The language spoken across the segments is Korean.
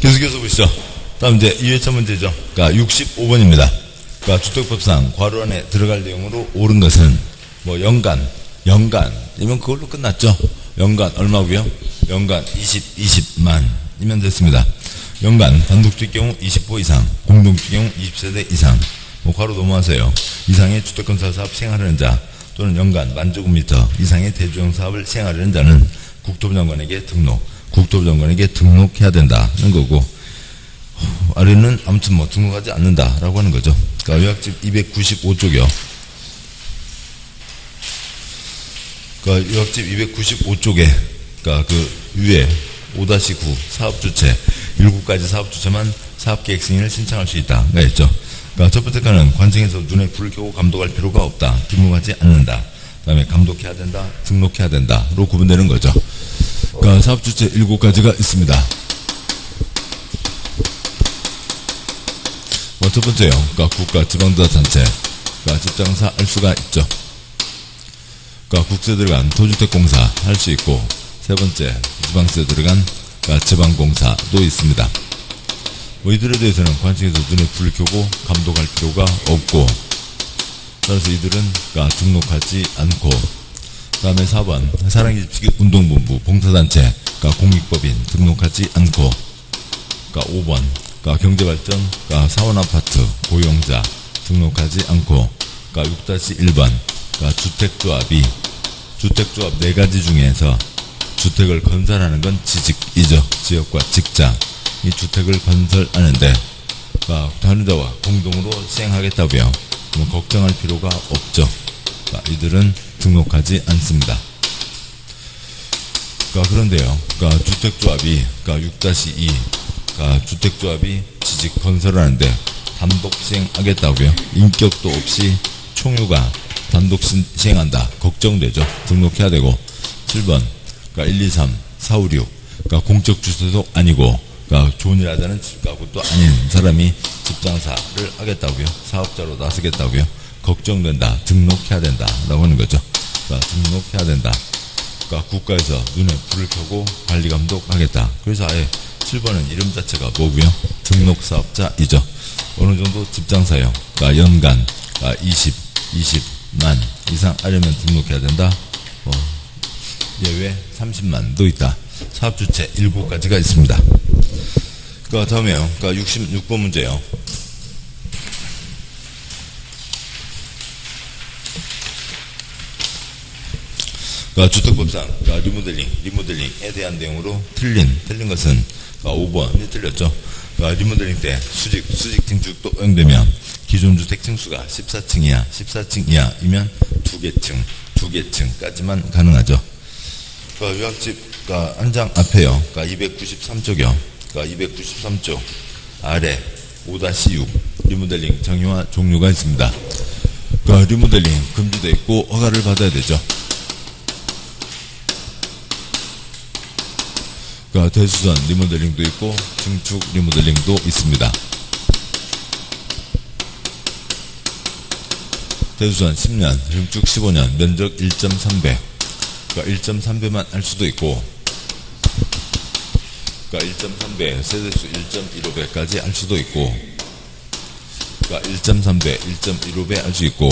계속해서 보시죠. 다음 이제 2회차 문제죠. 그러니까 65번입니다. 그러니까 주택법상 괄호 안에 들어갈 내용으로 옳은 것은 뭐 연간이면 그걸로 끝났죠. 연간 얼마고요? 연간 20만 이면 됐습니다. 연간 단독주택 경우 20호 이상, 공동주택 경우 20세대 이상, 뭐 괄호 넘어가세요. 이상의 주택건설 사업 시행하려는 자 또는 연간 10,000제곱미터 이상의 대주형 사업을 시행하려는 자는 국토부 장관에게 등록해야 된다는 거고, 아래는 아무튼 뭐 등록하지 않는다라고 하는 거죠. 그러니까 요약집 295쪽이요. 그러니까 요약집 295쪽에 그러니까 그 위에 5-9 사업주체 7가지 사업주체만 사업계획 승인을 신청할 수 있다가 있죠. 그러니까 첫 번째 가는 관청에서 눈에 불을 켜고 감독할 필요가 없다, 등록하지 않는다. 그 다음에 감독해야 된다, 등록해야 된다로 구분되는 거죠. 그러니까 사업주체 7가지가 있습니다. 뭐 첫 번째요. 그러니까 국가 지방자치단체, 그러니까 집장사 할 수가 있죠. 그러니까 국세 들어간 토주택공사 할 수 있고, 세 번째 지방세 들어간 그러니까 지방공사도 있습니다. 뭐 이들에 대해서는 관청에서 눈에 불을 켜고 감독할 필요가 없고, 따라서 이들은 그러니까 등록하지 않고, 그 다음에 4번 사랑기집시운동본부 봉사단체 그러니까 공익법인 등록하지 않고, 그러니까 5번 그러니까 경제발전 그러니까 사원아파트 고용자 등록하지 않고, 그러니까 6-1번 그러니까 주택조합 4가지 중에서 주택을 건설하는 건 지직이죠. 지역과 직장, 이 주택을 건설하는데 그러니까 다른 자와 공동으로 시행하겠다고요. 그럼 걱정할 필요가 없죠. 그러니까 이들은 등록하지 않습니다. 그러니까 그런데요. 그러니까 주택조합이 그러니까 6-2 그러니까 주택조합이 지직 건설하는데 단독 시행하겠다고요. 인격도 없이 총유가 단독 시행한다. 걱정되죠. 등록해야 되고. 7번 그러니까 1, 2, 3, 4, 5, 6 그러니까 공적 주소도 아니고 그러니까 좋은 일 하자는 집가구도 아닌 사람이 집장사를 하겠다고요. 사업자로 나서겠다고요. 걱정된다. 등록해야 된다 라고 하는 거죠. 그러니까 등록해야 된다. 그러니까 국가에서 눈에 불을 켜고 관리 감독하겠다. 그래서 아예 7번은 이름 자체가 뭐고요? 등록사업자이죠. 어느 정도 집장사요. 그러니까 연간 그러니까 20만 이상 하려면 등록해야 된다. 예외 30만도 있다. 사업주체 7가지가 있습니다. 그러니까 다음에요. 그러니까 66번 문제요. 그러니까 주택법상 그러니까 리모델링에 대한 내용으로 틀린 것은 그러니까 5번이 틀렸죠. 그러니까 리모델링 때 수직 증축도 허용되면 기존 주택 층수가 14층 이하이면 2개층까지만 가능하죠. 그러니까 요약집 그러니까 한 장 앞에요. 그러니까 293쪽이요. 그러니까 293쪽 아래 5-6 리모델링 정의와 종류가 있습니다. 그러니까 리모델링 금지되어 있고 허가를 받아야 되죠. 그러니까 대수선 리모델링도 있고 증축 리모델링도 있습니다. 대수선 10년, 증축 15년, 면적 1.3배. 그러니까 1.3배만 할 수도 있고, 그러니까 1.3배, 세대수 1.15배까지 할 수도 있고, 그러니까 1.3배, 1.15배 할 수 있고,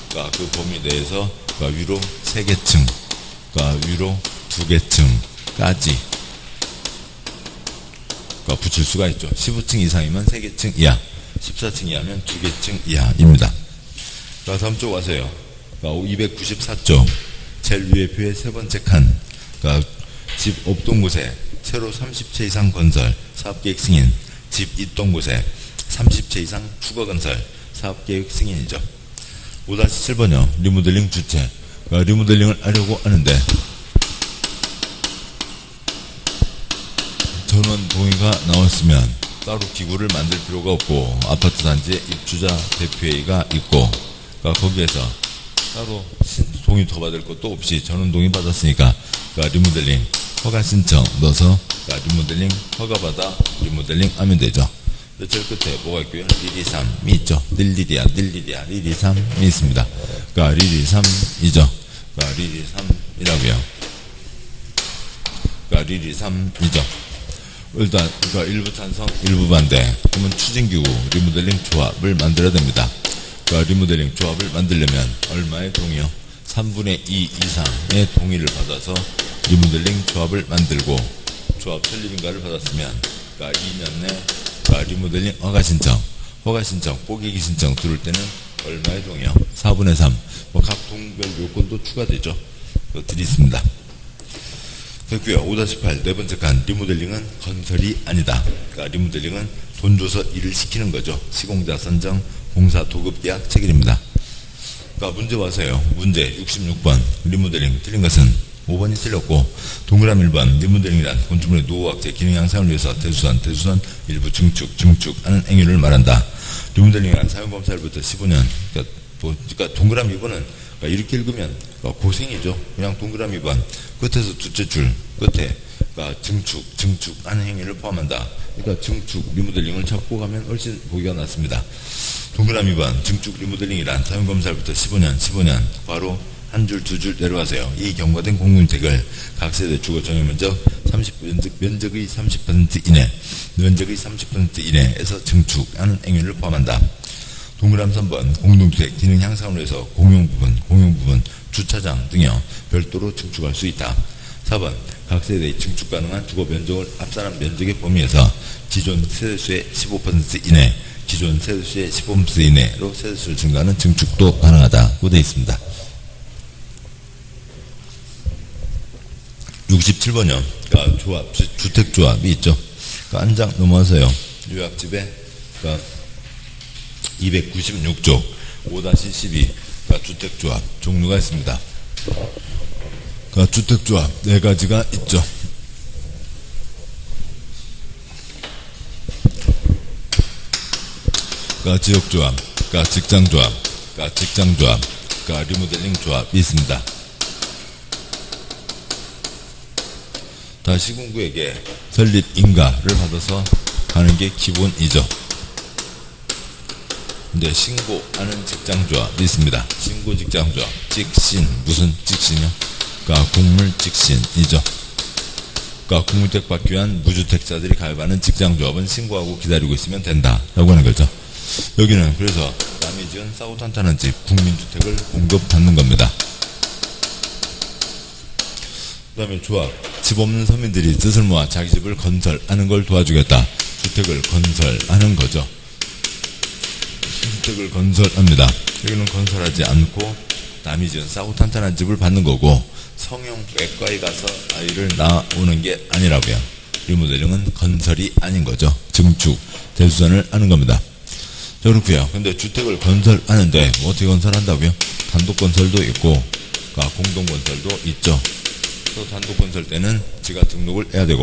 그러니까 그 범위 내에서 그러니까 위로 3개층, 그러니까 위로 2개층까지 그러니까 붙일 수가 있죠. 15층 이상이면 3개층 이하, 14층 이하면 2개층 이하입니다. 자, 다음 쪽 와서요. 그러니까 294쪽 제일 위에 표의 세 번째 칸, 그러니까 집 없던 곳에 새로 30채 이상 건설 사업계획 승인, 집 있던 곳에 30채 이상 추가 건설 사업계획 승인이죠. 5-7번이요. 리모델링 주체. 그러니까 리모델링을 하려고 하는데 전원 동의가 나왔으면 따로 기구를 만들 필요가 없고, 아파트 단지에 입주자 대표회의가 있고, 그러니까 거기에서 따로 동의 더 받을 것도 없이 전원 동의 받았으니까 그러니까 리모델링 허가 신청 넣어서 그러니까 리모델링 허가 받아 리모델링 하면 되죠. 제일 끝에 뭐가 있고요? 리리3이 있죠. 릴리리아 리리3이 있습니다. 그러니까 리리3이죠. 그러니까 리리3이라고요. 그러니까 리리3이죠. 일단 그러니까 일부 찬성, 일부 반대. 그러면 추진기구 리모델링 조합을 만들어야 됩니다. 그러니까 리모델링 조합을 만들려면 얼마의 동의요? 3분의 2 이상의 동의를 받아서 리모델링 조합을 만들고 조합 설립인가를 받았으면 그러니까 2년 내 그러니까 리모델링 허가 신청, 뽀개기 신청 들어올 때는 얼마의 동의요? 4분의 3. 각 동별 요건도 추가되죠. 그것들이 있습니다. 됐고요. 5-8 네 번째 칸 리모델링은 건설이 아니다. 그러니까 리모델링은 돈 줘서 일을 시키는 거죠. 시공자 선정, 공사 도급 계약 체결입니다. 그러니까 문제 와서요. 문제 66번 리모델링 틀린 것은 5번이 틀렸고 동그라미 1번 리모델링이란 건축물의 노후학제 기능 향상을 위해서 대수선 일부 증축하는 행위를 말한다. 리모델링이란 사용검사일부터 15년 그러니까 동그라미 2번은 그러니까 이렇게 읽으면 그러니까 고생이죠. 그냥 동그라미 2번 끝에서 둘째 줄 끝에 그러니까 증축하는 행위를 포함한다. 그러니까 증축 리모델링을 찾고 가면 훨씬 보기가 낫습니다. 동그라미 2번 증축 리모델링이란 사용검사일부터 15년 바로 한 줄 두 줄 내려가세요. 이 경과된 공공주택을 각 세대 주거 점유 면적의 30% 이내에서 증축하는 행위를 포함한다. 동그라미 3번 공동주택 기능 향상을 위해서 공용 부분, 주차장 등여 별도로 증축할 수 있다. 4번 각 세대의 증축 가능한 주거 면적을 합산한 면적의 범위에서 기존 세대수의 15% 이내, 기존 세대수의 15% 이내로 세대수를 증가하는 증축도 가능하다고 되어 있습니다. 67번이요. 그러니까 조합, 주택조합이 있죠. 그러니까 한 장 넘어서요. 요약집에 그러니까 296쪽 5-12 그러니까 주택조합 종류가 있습니다. 그러니까 주택조합 네 가지가 있죠. 그러니까 지역조합, 그러니까 직장조합, 그러니까 리모델링 조합이 있습니다. 다 시군구에게 설립 인가를 받아서 가는 게 기본이죠. 근데 신고하는 직장조합이 있습니다. 신고 직장조합, 직신, 무슨 직신이요? 그러니까 국물 직신이죠. 그러니까 국무주택 받기 위한 무주택자들이 가입하는 직장조합은 신고하고 기다리고 있으면 된다라고 하는 거죠. 여기는 그래서 남이 지은 싸고 탄탄한 집, 국민주택을 공급받는 겁니다. 그 다음에 조합, 집 없는 서민들이 뜻을 모아 자기 집을 건설하는 걸 도와주겠다. 주택을 건설하는 거죠. 주택을 건설합니다. 여기는 건설하지 않고 남이 지은 싸고 탄탄한 집을 받는 거고 성형 외과에 가서 아이를 낳아오는 게 아니라고요. 리모델링은 건설이 아닌 거죠. 증축, 대수선을 하는 겁니다. 자, 그렇고요. 근데 주택을 건설하는데 뭐 어떻게 건설한다고요? 단독 건설도 있고 공동 건설도 있죠. 또 단독 건설 때는 지가 등록을 해야 되고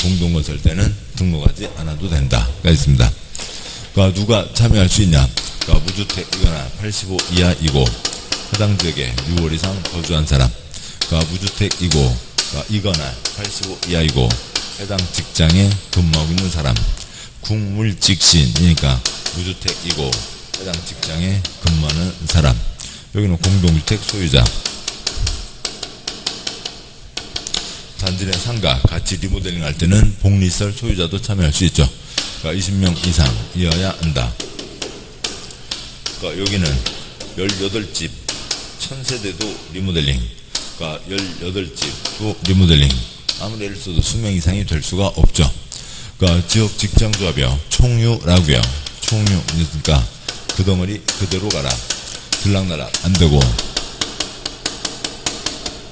공동 건설 때는 등록하지 않아도 된다가 있습니다. 누가 참여할 수 있냐? 무주택이거나 85 이하이고 해당 지역에 6월 이상 거주한 사람, 무주택이고 이거나 85 이하이고 해당 직장에 근무하고 있는 사람, 국물직신이니까 무주택이고 해당 직장에 근무하는 사람, 여기는 공동주택 소유자, 단지 내 상가 같이 리모델링 할 때는 복리시설 소유자도 참여할 수 있죠. 20명 이상이어야 한다. 여기는 18집 1000세대도 리모델링, 18집도 리모델링, 아무리 예를 써도 20명 이상이 될 수가 없죠. 지역 직장조합이요. 총유라고요. 총유니까 그 덩어리 그대로 가라. 들락날락 안 되고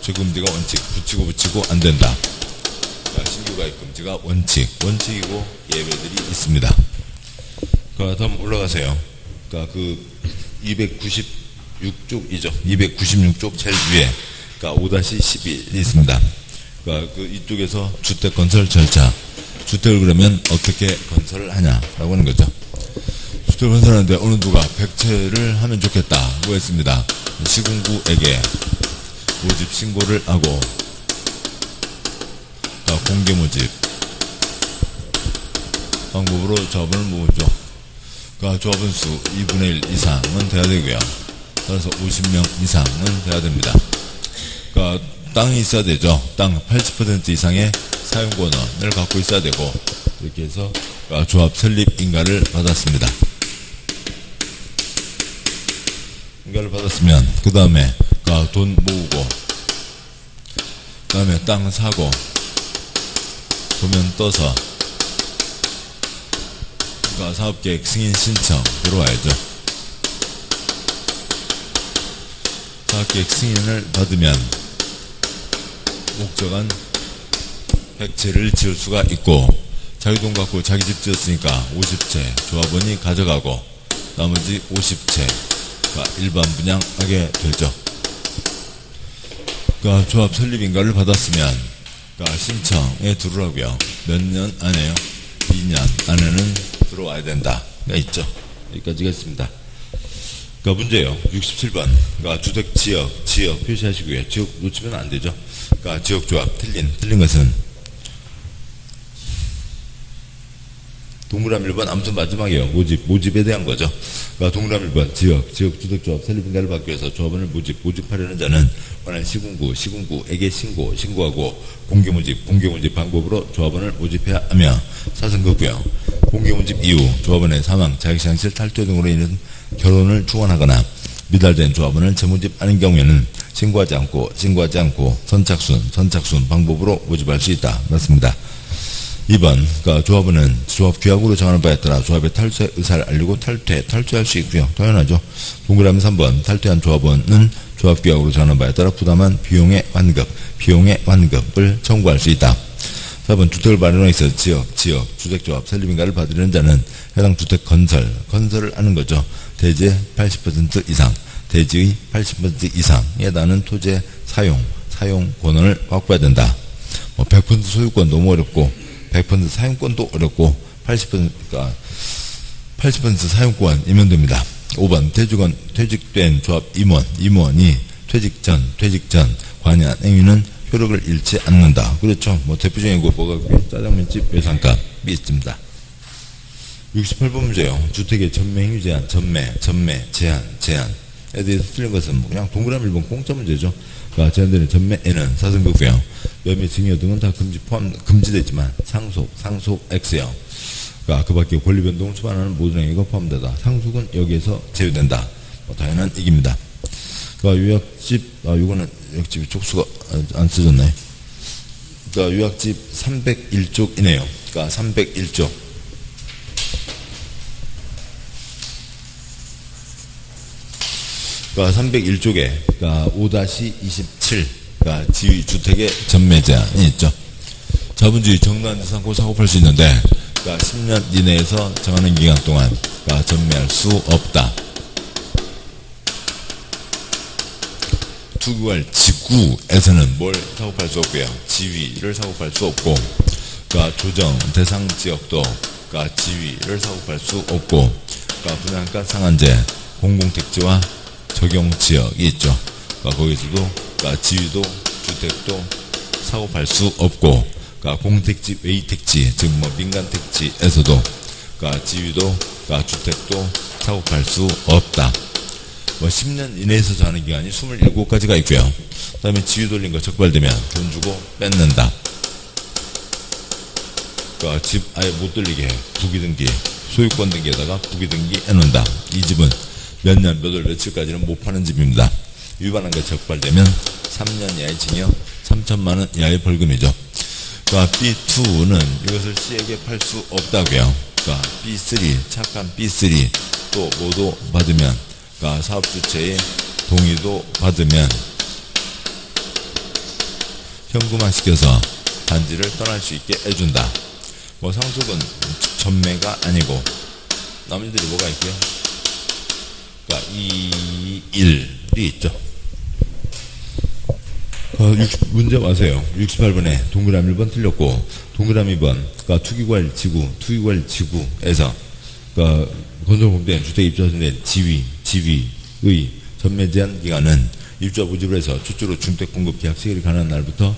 재금지가 원칙, 붙이고 안 된다. 신규 가입 금지가 원칙이고 예외들이 있습니다. 다음 올라가세요. 그 296쪽이죠. 296쪽 제일 위에 5-11이 있습니다. 이쪽에서 주택 건설 절차, 주택을 그러면 어떻게 건설을 하냐라고 하는 거죠. 주택 건설하는데 어느 누가 100채를 하면 좋겠다고 했습니다. 시군구에게 모집 신고를 하고 공개 모집 방법으로 조합을 모으죠. 조합원 수 2분의 1 이상은 돼야 되고요. 따라서 50명 이상은 돼야 됩니다. 땅이 있어야 되죠. 땅 80% 이상의 사용권을 갖고 있어야 되고, 이렇게 해서 조합 설립 인가를 받았습니다. 인가를 받았으면 그 다음에 돈 모으고, 그 다음에 땅 사고, 도면 떠서 사업계획 승인 신청 들어와야죠. 사업계획 승인을 받으면 목적은 100채를 지을 수가 있고, 자기 돈 갖고 자기 집 지었으니까 50채 조합원이 가져가고 나머지 50채가 일반 분양하게 되죠. 조합 설립인가를 받았으면 신청에 들어오고요. 몇 년 안에요? 2년 안에는 들어와야 된다. 있죠. 여기까지가 있습니다. 문제요. 67번. 주택 지역 표시하시고요. 지역 놓치면 안 되죠. 지역 조합 틀린 것은 동그라미 1번 아무튼 마지막이에요. 모집에 대한 거죠. 동그라미 1번 지역 주택조합 설립인가를 받기 위해서 조합원을 모집하려는 자는 관할 시군구에게 신고하고 공개모집 방법으로 조합원을 모집해야 하며, 사선거고요. 공개모집 이후 조합원의 사망, 자격상실 탈퇴 등으로 인한 결혼을 축원하거나 미달된 조합원을 재모집하는 경우에는 신고하지 않고 선착순 방법으로 모집할 수 있다. 맞습니다. 2번, 조합원은 조합 규약으로 정하는 바에 따라 조합의 탈퇴 의사를 알리고 탈퇴할 수 있고요. 당연하죠. 동그라미 3번, 탈퇴한 조합원은 조합 규약으로 정하는 바에 따라 부담한 비용의 환급을 청구할 수 있다. 4번, 주택을 마련하기 위해서 지역 주택조합 설립인가를 받으려는 자는 해당 주택 건설을 하는 거죠. 대지의 80% 이상, 대지의 80% 이상에 달하는 토지의 사용 권한을 확보해야 된다. 100% 소유권 너무 어렵고 100% 사용권도 어렵고 80% 사용권이면 됩니다. 5번, 퇴직된 조합 임원이 퇴직 전 관여한 행위는 효력을 잃지 않는다. 그렇죠. 대표적인 거 짜장면집 외상값이 있습니다. 68번 문제요. 주택의 전매 행위 제한, 제한에 대해서 틀린 것은 그냥 동그라미 1번 공짜 문제죠. 제한되는 전매에는 사선거고요. 매매 증여 등은 다 금지되지만 상속 X형. 그 밖에 권리 변동을 수반하는 모든 행위가 포함되다. 상속은 여기에서 제외된다. 당연한 얘기입니다. 요거는 요약집이 촉수가 안 써졌네. 요약집 301쪽이네요. 301쪽. 301쪽에 5-27 지위 주택의 전매 제한이 있죠. 자본주의 정당한 상고 사고팔 수 있는데 10년 이내에서 정하는 기간 동안 전매할 수 없다. 투기할 지구에서는 뭘 사고팔 수 없고요. 지위를 사고팔 수 없고, 조정 대상 지역도 지위를 사고팔 수 없고, 분양가 상한제 공공택지와 적용 지역이 있죠. 거기서도 지위도 주택도 사고팔 수 없고, 공택지 외의택지 즉 민간택지에서도 지위도 주택도 사고팔 수 없다. 10년 이내에서 정하는 기간이 27가지가 있고요. 그 다음에 지위 돌린 거 적발되면 돈 주고 뺏는다. 집 아예 못 돌리게 해. 부기등기, 소유권 등기에다가 부기등기 해놓는다. 이 집은 몇 년, 몇 월, 며칠까지는 못 파는 집입니다. 위반한 게 적발되면 3년 이하의 징역, 3천만원 이하의 벌금이죠. B2는 이것을 C에게 팔 수 없다고요. B3, 착한 B3 또 모두 받으면 사업주체의 동의도 받으면 현금화 시켜서 단지를 떠날 수 있게 해준다. 상속은 전매가 아니고 나머지들이 뭐가 있고요. 2, 1이 있죠. 문제 마세요. 68번에 동그라미 1번 틀렸고, 동그라미 2번 투기과일 지구에서 건설공단 주택 입주하신 지위의 전매 제한 기간은 입주자 모집을 해서 출주로 주택 공급 계약 체결이 가능한 날부터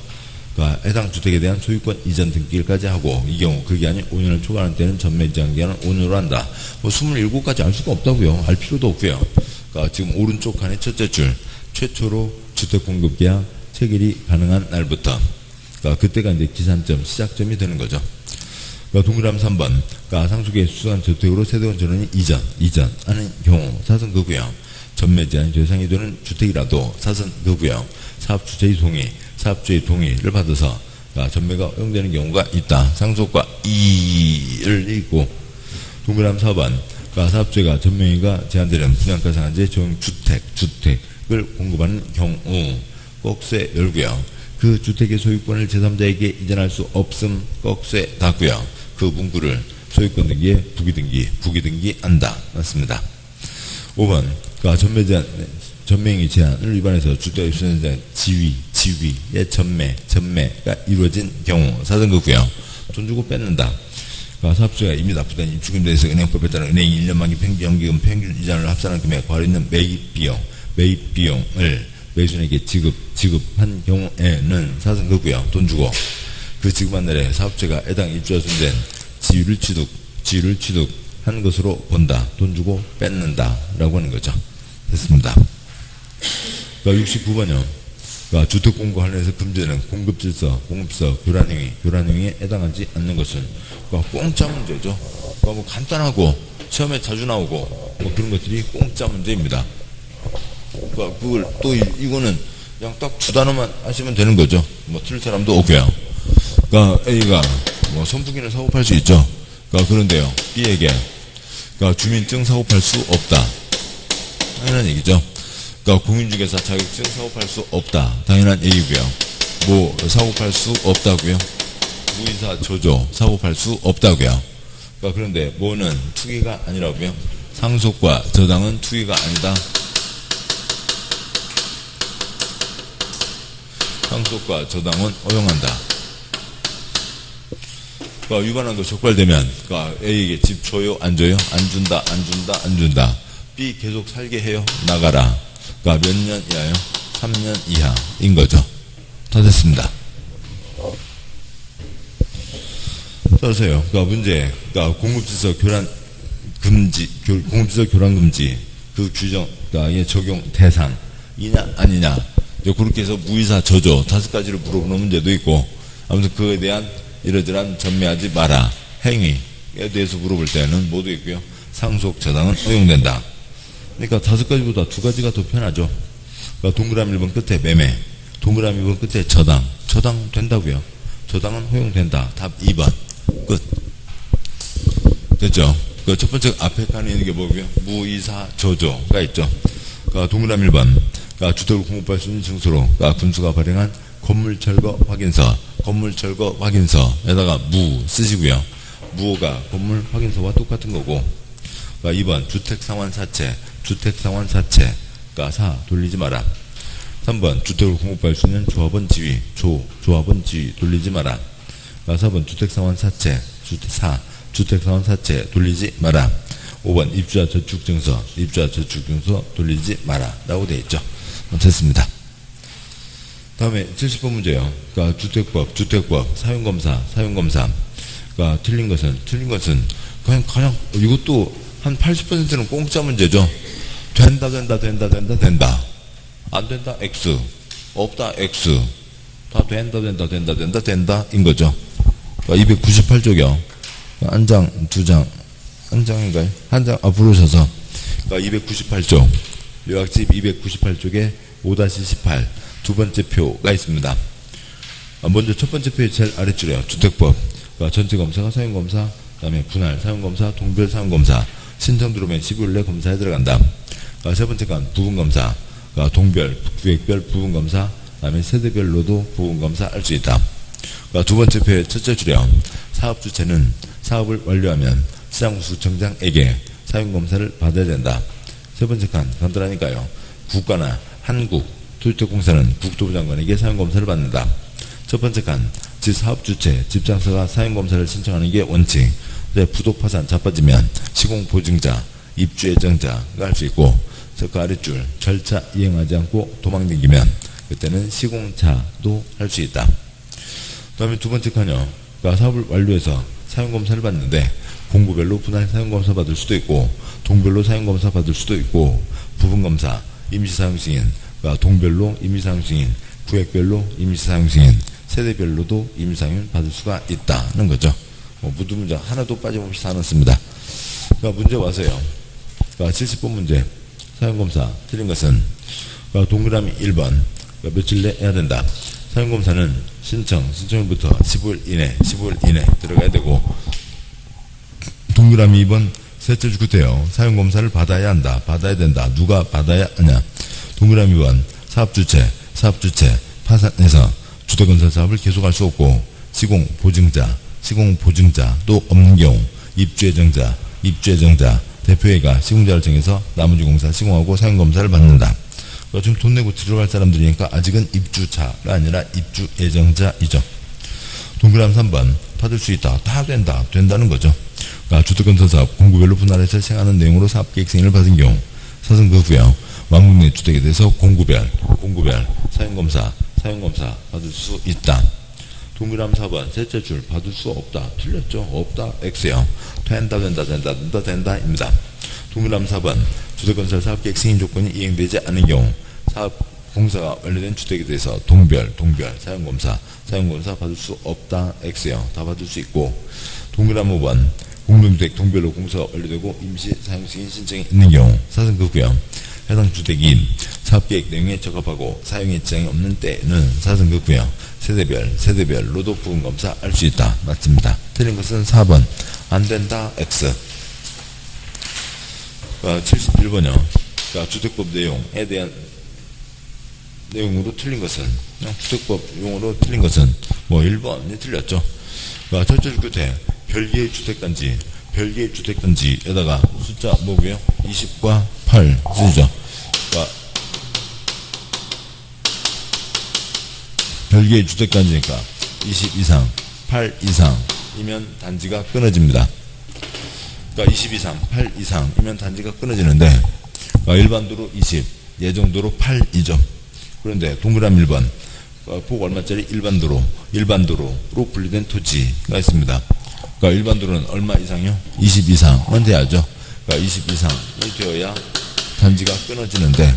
해당 주택에 대한 소유권 이전 등기일까지 하고, 이 경우 그 기간이 5년을 초과하는 때는 전매 제한 기간을 5년으로 한다. 27가지 알 수가 없다고요. 알 필요도 없고요. 지금 오른쪽 칸의 첫째 줄 최초로 주택 공급 계약 체결이 가능한 날부터 그러니까 그때가 이제 기산점, 시작점이 되는 거죠. 그러니까 동그라미 3번. 그러니까 상속의 수수한 저택으로 세대원 전원이 이전하는 경우 사선 거고요. 전매 제한이 대상이 되는 주택이라도 사선 거고요. 사업주체의 동의를 받아서 그러니까 전매가 허용되는 경우가 있다. 상속과 이의를 읽고 동그라미 4번. 그러니까 사업주가 전매가 제한되는 분양가 상한제 종 주택을 공급하는 경우 꼭쇠 열고요. 그 주택의 소유권을 제3자에게 이전할 수 없음 꼭쇠 닫고요. 그 문구를 소유권 등기에 부기등기한다. 맞습니다. 5번. 그러니까 전매행위 제한을 위반해서 주택의 수선자 지위의 전매가 이루어진 경우 사전 거고요. 돈 주고 뺏는다. 그러니까 사업주가 이미 납부된 입주금에 대해서 은행법에 따라 은행이 1년 만기 평균 이자를 합산한 금액 과로 있는 매입 비용을 매주인에게 지급한 경우에는 사전 거고요. 돈 주고 그 지급한 날에 사업주가 해당 입주자 손된 지위를 취득한 것으로 본다. 돈 주고 뺏는다 라고 하는 거죠. 됐습니다. 그러니까 69번요. 그러니까 주택공급 관련해서 금지되는 공급질서, 교란행위에 해당하지 않는 것은 그러니까 공짜 문제죠. 그러니까 뭐 간단하고 시험에 자주 나오고 뭐 그런 것들이 공짜 문제입니다. 그러니까 그걸 또 이거는 그냥 딱 두 단어만 하시면 되는 거죠. 뭐 틀릴 사람도 없고요. 그러니까 A가 뭐 선풍기를 사고 팔 수 있죠. 그러니까 그런데요. B에게 그러니까 주민증 사고 팔 수 없다. 당연한 얘기죠. 그러니까 공인중개사 자격증 사고 팔 수 없다. 당연한 얘기고요. 뭐 사고 팔 수 없다고요. 무이사 저조 사고 팔 수 없다고요. 그러니까 그런데 뭐는 투기가 아니라고요. 상속과 저당은 투기가 아니다. 상속과 저당은 허용한다. 그러니까 위반한 거 적발되면 그러니까 A에게 집 줘요? 안 줘요? 안 준다. B 계속 살게 해요? 나가라. 그러니까 몇 년 이하요? 3년 이하인 거죠. 다 됐습니다. 따라서요. 그러니까 문제, 그러니까 공급질서 교란 금지 그 규정, 그러니까 적용 대상이냐 아니냐. 그렇게 해서 무이사 저조 5가지를 물어보는 문제도 있고, 아무튼 그에 대한 이러저러한 전매하지 마라 행위에 대해서 물어볼 때는 모두 있고요. 상속 저당은 허용된다. 그러니까 5가지보다 2가지가 더 편하죠. 그러니까 동그라미 1번 끝에 매매, 동그라미 2번 끝에 저당 된다고요. 저당은 허용된다. 답 2번 끝. 됐죠? 그 첫 번째 앞에 칸에 있는 게 뭐고요? 무이사 저조가 있죠. 그러니까 동그라미 1번. 그러니까 주택을 공급할 수 있는 증서로 그러니까 군수가 발행한 건물철거 확인서에다가 무 쓰시고요. 무가 건물 확인서와 똑같은 거고. 그러니까 2번 주택상환사채 사 돌리지 마라. 3번 주택을 공급할 수 있는 조합원 지위 돌리지 마라. 4번 주택상환사채 돌리지 마라. 5번 입주자 저축증서 돌리지 마라 라고 되어 있죠. 됐습니다. 다음에 70번 문제요. 그러니까 주택법 사용검사 그러니까 틀린 것은 그냥 이것도 한 80%는 공짜 문제죠. 된다. 안 된다 X, 없다 X. 다 된다 인 거죠. 그러니까 298쪽이요. 한 장인가요? 한 장 앞으로 오셔서 그러니까 298쪽 요약집 298쪽에 5-18 두 번째 표가 있습니다. 먼저 첫 번째 표의 제일 아래줄이에요. 주택법 그러니까 전체 검사가 사용검사, 그 다음에 분할 사용검사, 동별 사용검사 신청 들어오면 15일 내 검사에 들어간다. 그러니까 세 번째 간 부분검사, 그러니까 동별, 구획별 부분검사, 그 다음에 세대별로도 부분검사 할 수 있다. 그러니까 두 번째 표의 첫째 줄이요. 사업주체는 사업을 완료하면 시장구청장에게 사용검사를 받아야 된다. 세 번째 칸 간단하니까요. 국가나 한국토지특공사는 국토부 장관에게 사용검사를 받는다. 첫 번째 칸 사업주체, 집장사가 사용검사를 신청하는 게 원칙. 부도파산 자빠지면 시공보증자, 입주예정자가 할 수 있고, 그 아랫줄 절차 이행하지 않고 도망다니면 그때는 시공자도 할 수 있다. 그 다음에 두 번째 칸이요. 그러니까 사업을 완료해서 사용검사를 받는데 공구별로 분할 사용검사 받을 수도 있고 동별로 사용검사 받을 수도 있고 부분검사, 임시사용승인, 그러니까 동별로 임시사용승인, 구획별로 임시사용승인, 세대별로도 임차인 받을 수가 있다는 거죠. 모두 문제 하나도 빠짐없이 다 넣습니다. 그러니까 문제 와서요. 그러니까 70번 문제 사용검사 틀린 것은 그러니까 동그라미 1번 그러니까 며칠 내 해야 된다. 사용검사는 신청일부터 15일 이내 들어가야 되고, 동그라미 2번 셋째 주 끝에요. 사용검사를 받아야 한다. 받아야 된다. 누가 받아야 하냐. 동그라미 2번 사업주체 파산해서 주택건설 사업을 계속할 수 없고, 시공보증자도 없는 경우 입주예정자 대표회가 시공자를 정해서 나머지 공사 시공하고 사용검사를 받는다. 그러니까 지금 돈 내고 들어갈 사람들이니까 아직은 입주자가 아니라 입주예정자이죠. 동그라미 3번 받을 수 있다. 다 된다는 거죠. 그러니까 주택건설사업 공구별로 분할해서 시행하는 내용으로 사업계획 승인을 받은 경우 사선 그 후에 왕국 내 주택에 대해서 공구별 사용검사 받을 수 있다. 동그라미 4번 셋째 줄 받을 수 없다. 틀렸죠. 없다 X요. 된다입니다. 동그라미 4번 주택건설 사업계획 승인 조건이 이행되지 않은 경우 사업 공사가 완료된 주택에 대해서 동별 사용검사 받을 수 없다 X요. 다 받을 수 있고, 동그라미 5번 공동주택 동별로 공사가 완료되고 임시 사용 승인 신청이 있는 경우 사선 그 후에 해당 주택이 사업계획 내용에 적합하고 사용에 지장이 없는 때에는 사선 그 후에 세대별로도 부분검사 할 수 있다. 맞습니다. 틀린 것은 4번 안 된다 X. 71번이요. 주택법 내용에 대한 내용으로 틀린 것은, 주택법 용어로 틀린 것은 1번이 틀렸죠. 첫째 줄 끝에 별개의 주택단지에다가 숫자 뭐고요? 20과 8 쓰죠. 별개의 주택단지니까 20 이상, 8 이상이면 단지가 끊어집니다. 20 이상, 8 이상이면 단지가 끊어지는데, 일반도로 20, 예정도로 8이죠. 그런데 동그라미 1번, 폭 얼마짜리 일반도로 분리된 토지가 있습니다. 일반도로는 얼마 이상이요? 20 이상은 돼야죠. 20 이상이 되어야 단지가 끊어지는데,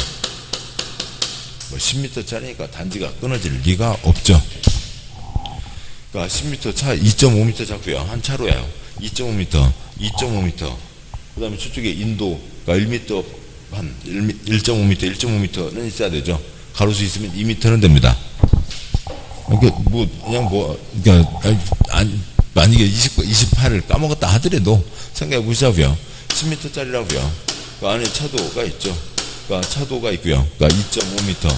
10m짜리니까 단지가 끊어질 리가 없죠. 10m 차 2.5m 잡고요. 한 차로예요. 2.5m. 그 다음에 저쪽에 인도가 1m, 한 1.5m는 있어야 되죠. 가로수 있으면 2m는 됩니다. 만약에 28을 까먹었다 하더라도 생각해 보시자고요. 10m짜리라고요. 그 안에 차도가 있죠. 차도가 있고요. 2.5m.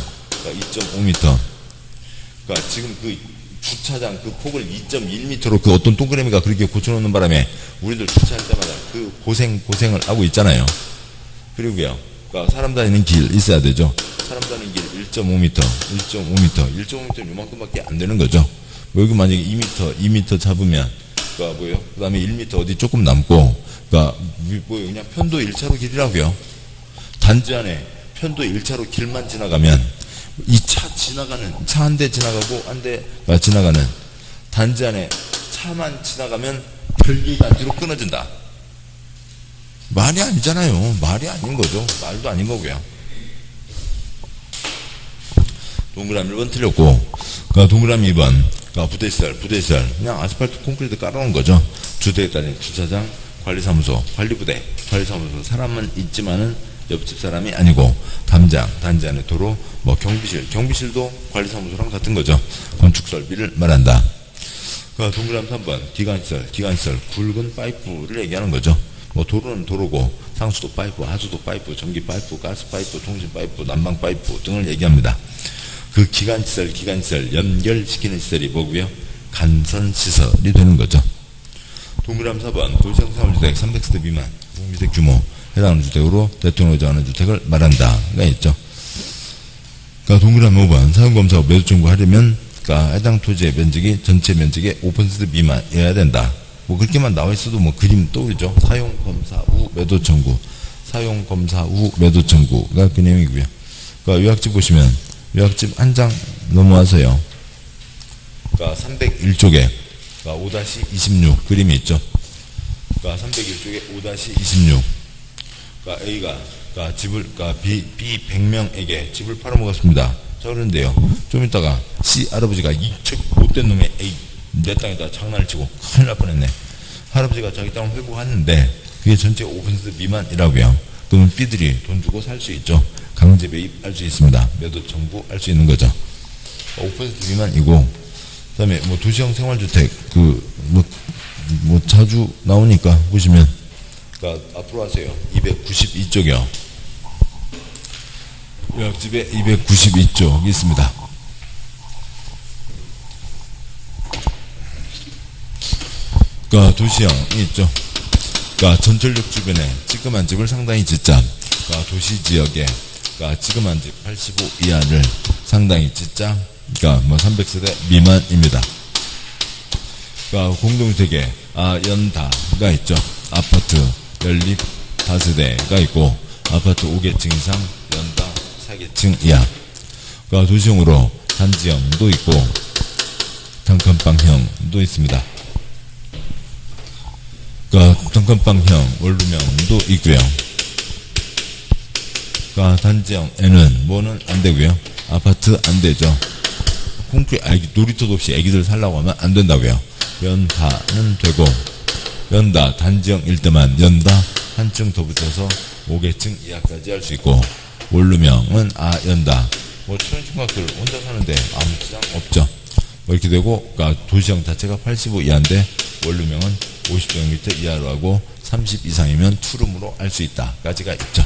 지금 그 주차장 그 폭을 2.1m로 그 어떤 동그라미가 그렇게 고쳐놓는 바람에 우리들 주차할 때마다 그 고생을 하고 있잖아요. 그리고요. 사람 다니는 길 있어야 되죠. 사람 다니는 길 1.5m는 요만큼밖에 안 되는 거죠. 여기 만약에 2m 잡으면, 그 다음에 1m 어디 조금 남고, 그냥 편도 1차로 길이라고요. 단지 안에 편도 1차로 길만 지나가면, 이 차 한 대 지나가고, 한 대가 지나가는 단지 안에 차만 지나가면 별개 단지로 끊어진다. 말이 아니잖아요. 말이 아닌 거죠. 말도 아닌 거고요. 동그라미 1번 틀렸고, 동그라미 2번, 부대시설, 그냥 아스팔트 콘크리트 깔아놓은 거죠. 주택에 따른 주차장, 관리사무소, 관리사무소, 사람은 있지만은 옆집 사람이 아니고, 단지 안에 도로, 경비실도 관리사무소랑 같은 거죠. 건축설비를 말한다. 동그라미 3번, 기관시설, 굵은 파이프를 얘기하는 거죠. 도로는 도로고, 상수도 파이프, 하수도 파이프, 전기 파이프, 가스 파이프, 통신 파이프, 난방 파이프 등을 얘기합니다. 그 기관시설 연결시키는 시설이 뭐고요? 간선시설이 되는 거죠. 동그라미 4번, 도시형상주택 300세대 미만, 공미택 규모, 해당 주택으로 대통령이 정하는 주택을 말한다가 있죠. 동그라미 5번, 사용검사 후 매도 청구하려면 해당 토지의 면적이 전체 면적의 5% 미만이어야 된다. 그렇게만 나와 있어도 그림 떠오르죠. 사용검사 후 매도 청구가 그 내용이고요. 요약집 보시면, 요약집 한 장 넘어와서요. 301쪽에 5-26 그림이 있죠. 301쪽에 5-26. A가 집을 B 100명에게 집을 팔아먹었습니다. 자, 그런데요. 좀 이따가 C 할아버지가 2층 못 못된 놈의 에이 내 땅에다 장난을 치고 큰일 날 뻔했네. 할아버지가 자기 땅을 회복하는데 그게 전체 5% 미만이라고요. 그러면 B들이 돈 주고 살 수 있죠. 강제 매입할 수 있습니다. 매도 청구할 수 있는 거죠. 5% 미만이고, 그다음에 뭐 도시형 생활주택 뭐 자주 나오니까 보시면, 그러니까 앞으로 하세요. 292쪽이요. 요약집에 292쪽 있습니다. 그러니까 도시형이 있죠. 그러니까 전철역 주변에 찌그만 집을 상당히 짓자. 그러니까 도시지역에 그러니까 찌그만 집 85 이하를 상당히 짓자. 그러니까 뭐 300세대 미만입니다. 그러니까 공동주택에 연다가 있죠. 아파트 연립 다세대가 있고 아파트 5개층 이상 연다 4개층 이하. 그러니까 도시형으로 단지형도 있고 단칸방형도 있습니다. 그러니까 단칸방형 원룸형도 있고요. 그러니까 단지형에는 뭐는 안 되고요. 아파트 안 되죠. 놀이터도 없이 애기들 살라고 하면 안 된다고요. 연다는 되고, 연다 단지형일 때만 연다 한 층 더 붙여서 5개층 이하까지 할 수 있고, 원룸형은 연다 뭐 초년층학들 혼자 사는데 아무 지장 없죠. 뭐 이렇게 되고, 그러니까 도시형 자체가 85 이하인데 원룸형은 50제곱미터 이하로 하고 30 이상이면 투룸으로 할 수 있다까지가 있죠.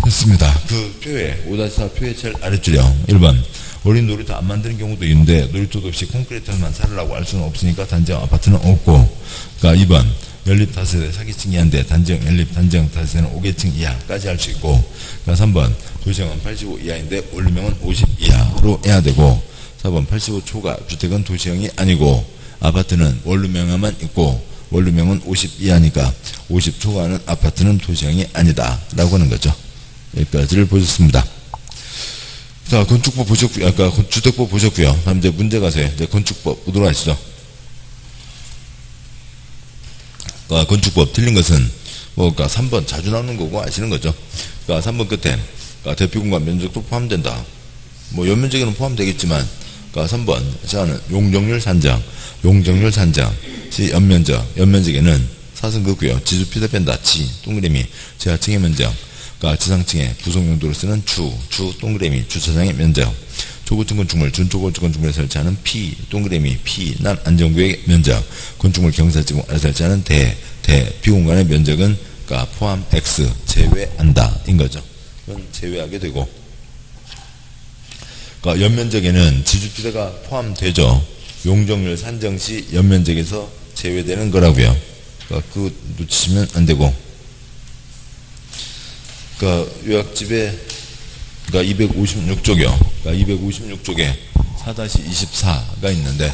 됐습니다. 그 표에 5-4 표의 제일 아래줄이요. 1번 어린 놀이터 안 만드는 경우도 있는데 놀이터도 없이 콘크리트만 살으라고 할 수는 없으니까 단지형 아파트는 없고, 그러니까 2번 연립 다세대 4개층 이하인데 단지형 연립 단지형 다세대는 5개층 이하까지 할 수 있고, 그러니까 3번 도시형은 85 이하인데 원룸형은 50 이하로 해야 되고, 4번 85 초과 주택은 도시형이 아니고 아파트는 원룸형만 있고 원룸형은 50 이하니까 50 초과하는 아파트는 도시형이 아니다 라고 하는 거죠. 여기까지를 보셨습니다. 자, 건축법 보셨고요. 아까 주택법 보셨고요. 다음 이제 문제 가세요. 이제 건축법 보도록 하시죠. 건축법 틀린 것은 그러니까 3번 자주 나오는 거고 아시는 거죠. 그러니까 3번 끝에 대피공간 면적도 포함된다. 뭐 연면적에는 포함되겠지만, 그러니까 3번 자는 용적률 산정, 용적률 산정 시 연면적에는 사승극고요. 지주피대 뺀다. 동그라미 지하층의 면적, 그러니까 지상층의 부속용도로 쓰는 주 동그라미 주차장의 면적, 초고층 건축물 준초고층 건축물에 설치하는 동그라미 난 안전구역의 면적, 건축물 경사지구 아래 설치하는 비공간의 면적은 그러니까 포함 X 제외한다 인 거죠. 이건 제외하게 되고, 그러니까 연면적에는 지주피대가 포함되죠. 용적률 산정 시 연면적에서 제외되는 거라고요. 그러니까 그거 놓치시면 안 되고, 그러니까 요약집에 그러니까 256쪽이요. 그러니까 256쪽에 4-24가 있는데,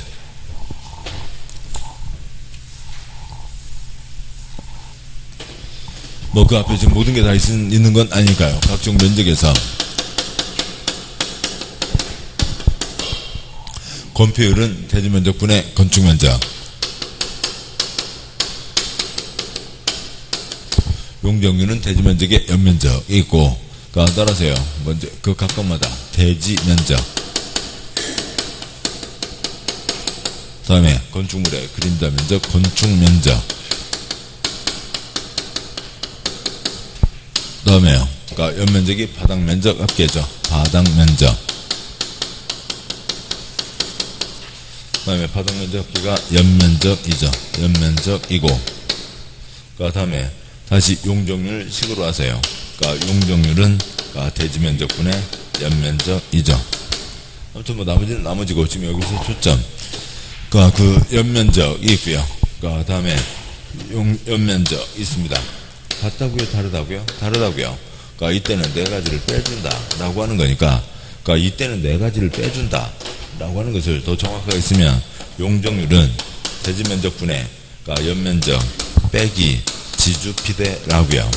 뭐 그 앞에 지금 모든 게 다 있는 건 아니니까요. 각종 면적에서 건폐율은 대지면적분의 건축면적, 용적률은 대지면적의 연면적이 있고, 그러니까 따라서요. 먼저 그 각각마다 대지면적, 다음에 건축물의 그림자 면적, 건축면적, 다음에요. 그러니까 연면적이 바닥면적 합계죠. 바닥면적. 다음에 바닥면적 합계가 연면적이죠. 연면적이고, 그러니까 다음에 다시 용적률 식으로 하세요. 그러니까 용적률은 그러니까 대지면적분의 연면적이죠. 아무튼 뭐 나머지는 나머지고, 지금 여기서 초점. 그러니까 그 연면적이 있고요. 그러니까 다음에 연면적 있습니다. 같다고요? 다르다고요? 다르다고요. 그러니까 이때는 네 가지를 빼준다라고 하는 거니까, 그러니까 이때는 네 가지를 빼준다라고 하는 것을 더 정확하게 쓰면 용적률은 대지면적분의 그러니까 연면적 빼기 지주피대라고요.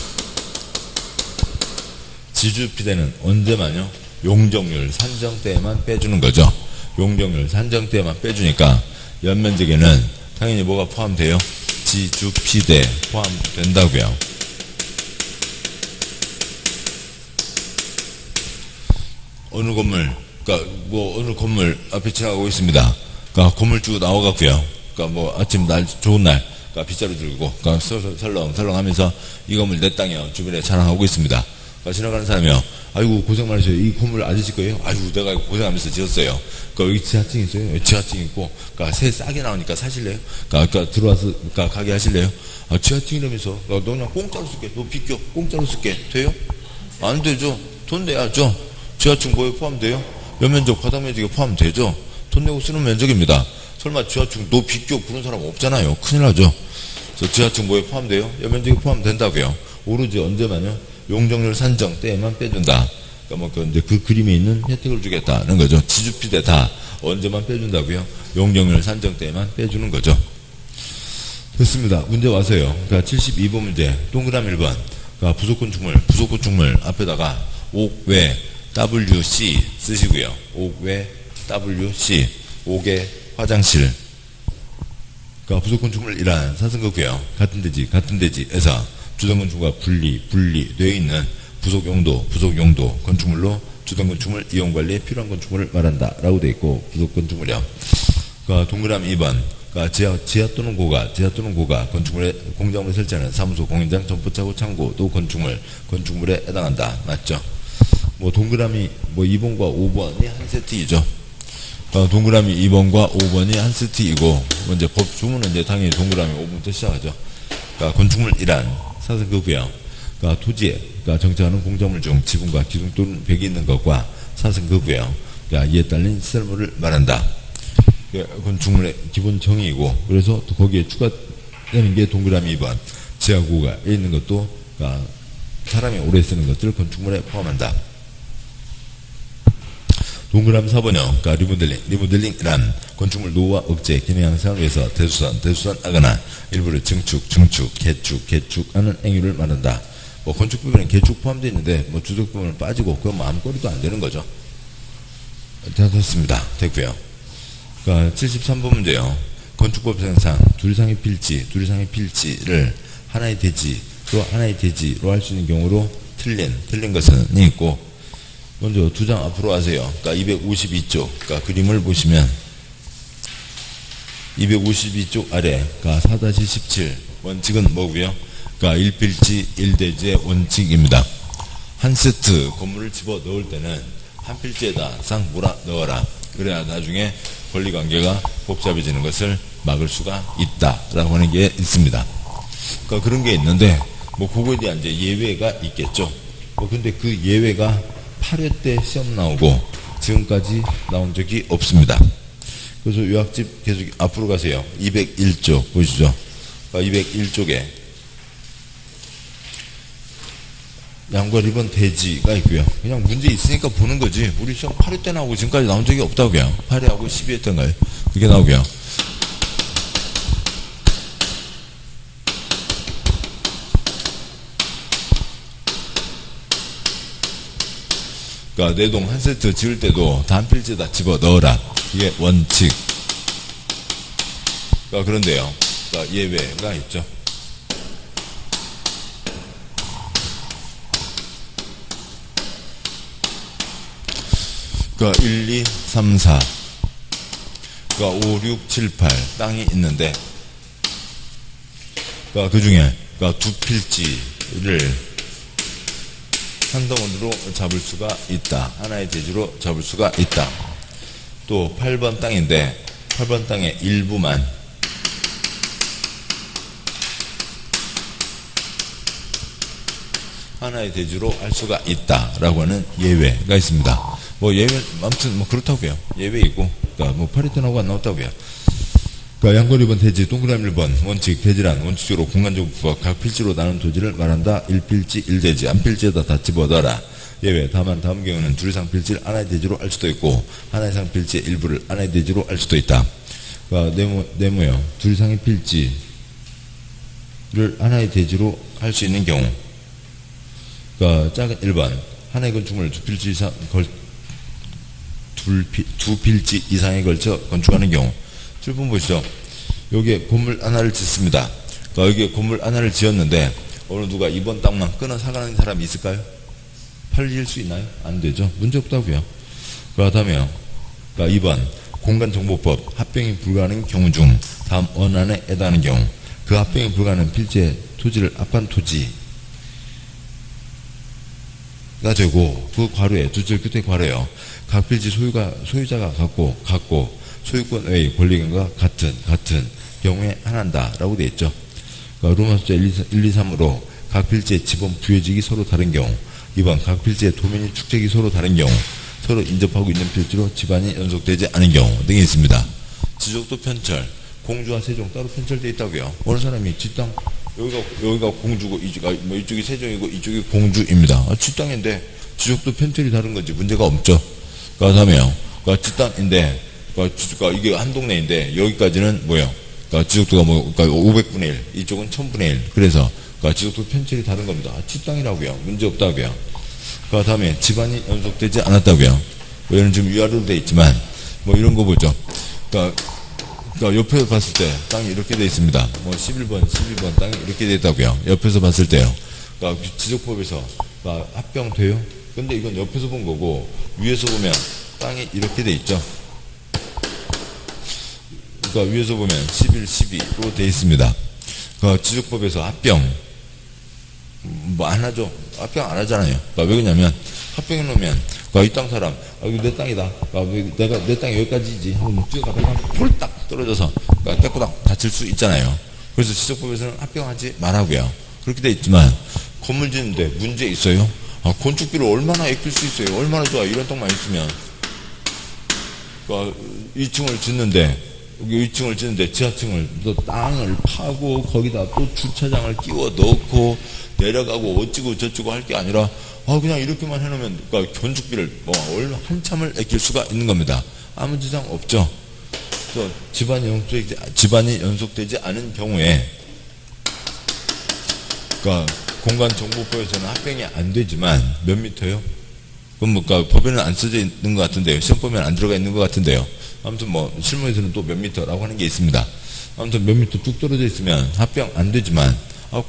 지주피대는 언제만요? 용적률 산정 때에만 빼주는 거죠. 용적률 산정 때에만 빼주니까 연면적에는 당연히 뭐가 포함돼요? 지주피대 포함된다고요. 어느 건물, 그러니까 뭐 어느 건물 앞에 지나가고 있습니다. 그러니까 건물 쭉 나와갖고요. 그러니까 뭐 아침 날 좋은 날, 그러니까 빗자루 들고, 그러니까 설렁설렁하면서 이 건물 내 땅이요 주변에 자랑하고 있습니다. 그러니까 지나가는 사람이요. 아이고 고생 많으셔요. 이 건물 아저씨 거예요? 아이고 내가 고생하면서 지었어요. 그러니까 여기 지하층 있어요? 여기 지하층 있고, 그러니까 세 싸게 나오니까 사실래요? 그러니까 들어와서 그러니까 가게 하실래요? 아 지하층이라면서, 너 그냥 공짜로 쓸게. 너 비껴 공짜로 쓸게. 돼요? 안 되죠. 돈 내야죠. 지하층 뭐에 포함돼요? 연면적 바닥 면적에 포함되죠. 돈 내고 쓰는 면적입니다. 설마 지하층 너 비껴 그런 사람 없잖아요. 큰일 나죠. 저 지하층 뭐에 포함돼요? 연면적에 포함된다고요. 오로지 언제만요? 용적률 산정 때에만 빼준다. 그러니까 뭐 이제 그 그림에 있는 혜택을 주겠다는 거죠. 지주피대 다 언제만 빼준다고요? 용적률 산정 때에만 빼주는 거죠. 됐습니다. 문제 와서요. 그러니까 72번 문제 동그라미 1번. 그러니까 부속 건축물 앞에다가 옥외 WC 쓰시고요. 옥외 WC 옥외 화장실. 그러니까 부속 건축물 이란 사승거고요. 같은 대지에서 주된 건축물과 분리되어 있는 부속 용도 건축물로 주된 건축물 이용 관리에 필요한 건축물을 말한다 라고 되어 있고, 부속 건축물이요. 그러니까 동그라미 2번. 그러니까 지하 또는 고가 건축물에 공작물을 설치하는 사무소, 공연장, 점포차고, 창고 또 건축물에 해당한다. 맞죠? 뭐 동그라미 뭐 2번과 5번이 한 세트이죠. 동그라미 2번과 5번이 한 세트이고, 이제 법 주문은 이제 당연히 동그라미 5번부터 시작하죠. 그러니까 건축물 이란 사승거고요. 그러니까 토지에 정착하는 공작물 중 지붕과 기둥 또는 벽이 있는 것과 사승거고요. 그러니까 이에 딸린 시설물을 말한다. 건축물의 기본 정의이고, 그래서 또 거기에 추가되는 게 동그라미 2번 지하고가에 있는 것도, 그러니까 사람이 오래 쓰는 것들을 건축물에 포함한다. 동그라미 4번요. 그러니까 리모델링이란 건축물 노후와 억제, 기능 향상을 위해서 대수선하거나 일부를 증축, 개축하는 행위를 말한다. 뭐 건축 부분은 개축 포함되어 있는데 뭐 주택 부분은 빠지고, 그건 아무거리도 안 되는 거죠. 됐습니다. 됐고요. 그러니까 73번 문제요. 건축법상상 둘 이상의 필지를 하나의 대지 또 하나의 대지로 할 수 있는 경우로 틀린 것은 있고, 먼저 두 장 앞으로 하세요. 그러니까 252쪽 그러니까 그림을 보시면 252쪽 아래 그러니까 4-17 원칙은 뭐고요? 그러니까 1필지 1대지의 원칙입니다. 한 세트 건물을 집어 넣을 때는 한 필지에다 싹 몰아 넣어라. 그래야 나중에 권리관계가 복잡해지는 것을 막을 수가 있다라고 하는 게 있습니다. 그러니까 그런 게 있는데, 뭐 그거에 대한 이제 예외가 있겠죠. 뭐 근데 그 예외가 8회 때 시험 나오고 지금까지 나온 적이 없습니다. 그래서 요약집 계속 앞으로 가세요. 201쪽 보시죠. 그러니까 201쪽에 양과 리본 대지가 있고요. 그냥 문제 있으니까 보는 거지. 우리 시험 8회 때 나오고 지금까지 나온 적이 없다고요. 8회하고 12회 때인가요? 그게 나오고요. 그러니까 내동 한 세트 지을 때도 다 한 필지에다 집어 넣어라. 이게 원칙. 그러니까 그런데요. 그러니까 예외가 있죠. 그러니까 1, 2, 3, 4 그러니까 5, 6, 7, 8 땅이 있는데, 그러니까 그 중에 그러니까 두 필지를 한 덩어리로 잡을 수가 있다. 하나의 대지로 잡을 수가 있다. 또 8번 땅인데 8번 땅의 일부만 하나의 대지로 할 수가 있다라고 하는 예외가 있습니다. 뭐 예외 아무튼 뭐 그렇다고요. 예외이고, 그러니까 뭐 8회 때 나오고 안 나왔다고요. 그러니까 양권 2번 대지 동그라미 1번 원칙. 대지란 원칙적으로 공간적 부가 각 필지로 나눈 토지를 말한다. 1필지 1대지 한 필지에다 다 집어넣어라. 예외. 다만 다음 경우는 둘 이상 필지를 하나의 대지로 할 수도 있고 하나 이상 필지의 일부를 하나의 대지로 할 수도 있다. 그러니까 네모요. 둘 이상의 필지를 하나의 대지로 할 수 있는 경우, 그러니까 작은 1번 하나의 건축물을 두 필지 이상에 걸쳐 건축하는 경우. 7번 보시죠. 여기에 건물 하나를 짓습니다. 그러니까 여기에 건물 하나를 지었는데 어느 누가 이번 땅만 끊어 사가는 사람이 있을까요? 팔릴 수 있나요? 안 되죠. 문제 없다고요. 그렇다면 그러니까 2번 공간정보법 합병이 불가능한 경우 중 다음 원안에 해당하는 경우 그 합병이 불가능한 필지의 토지를 합한 토지가 되고 그 괄호에 두 줄 끝에 괄호에요. 각 필지 소유자가 갖고 소유권 외의 권리권과 같은 경우에 한한다라고 되어 있죠. 그러니까 로마 숫자 1, 2, 3으로 각 필지의 지번 부여직이 서로 다른 경우 2번 각 필지의 도면이 축적이 서로 다른 경우 서로 인접하고 있는 필지로 집안이 연속되지 않은 경우 등이 있습니다. 지적도 편철 공주와 세종 따로 편철되어 있다고요. 어느 사람이 뒷땅 여기가 공주고 이쪽이 세종이고 이쪽이 공주입니다. 뒷땅인데 지적도 편철이 다른 건지 문제가 없죠. 그 다음에요. 뒷땅인데 이게 한 동네인데 여기까지는 뭐예요? 지적도가 그러니까 500분의 1 이쪽은 1000분의 1 그래서 지적도 편철이 다른 겁니다. 뒷땅이라고요. 문제 없다고요. 그 다음에 집안이 연속되지 않았다고요. 얘는 지금 위아래로 되어 있지만 뭐 이런 거 보죠. 그러니까 옆에서 봤을 때 땅이 이렇게 되어 있습니다. 뭐 11번 땅이 이렇게 되어 있다고요. 옆에서 봤을 때요. 그러니까 지적법에서 합병돼요. 근데 이건 옆에서 본 거고 위에서 보면 땅이 이렇게 되어 있죠. 그러니까 위에서 보면 11, 12로 되어 있습니다. 그 지적법에서 합병 뭐 안 하죠. 합병 안 하잖아요. 왜 그러냐면 합병해 놓으면 이 땅 사람 이거 내 땅이다. 내가 내 땅이 여기까지지 하고 뛰어가다가 폴딱 떨어져서 깨꼬닥 다칠 수 있잖아요. 그래서 지적법에서는 합병하지 말라고요. 그렇게 돼 있지만 건물 짓는데 문제 있어요. 건축비를 얼마나 아낄 수 있어요. 얼마나 좋아. 이런 땅만 있으면 2층을 짓는데 여기 2층을 짓는데 지하층을 또 땅을 파고 거기다 또 주차장을 끼워 넣고 내려가고 어찌고 저찌고 할 게 아니라 그냥 이렇게만 해놓으면 건축비를 한참을 아낄 수가 있는 겁니다. 아무 지장 없죠. 그래서 집안이 연속되지 않은 경우에 공간정보법에서는 합병이 안 되지만 몇 미터요? 그럼 법에는 안 써져 있는 것 같은데요. 시험법에는 안 들어가 있는 것 같은데요. 아무튼 실무에서는 또 몇 미터라고 하는 게 있습니다. 아무튼 몇 미터 뚝 떨어져 있으면 합병 안 되지만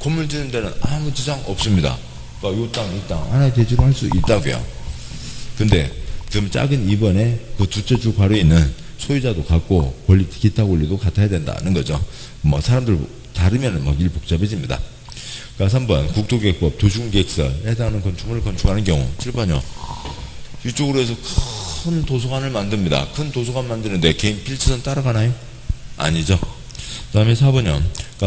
건물 짓는 데는 아무 지장 없습니다. 이 땅 하나의 대지로 할 수 있다고요. 근데 그럼 작은 2번에 그 두째 줄 괄호에 있는 소유자도 같고 기타 권리도 같아야 된다는 거죠. 사람들 다르면 일 복잡해집니다. 3번 국토계획법 도시계획서에 해당하는 건축물을 건축하는 경우 7번이요. 이쪽으로 해서 큰 도서관을 만듭니다. 큰 도서관 만드는데 개인 필지선 따라가나요? 아니죠. 그 다음에 4번이요.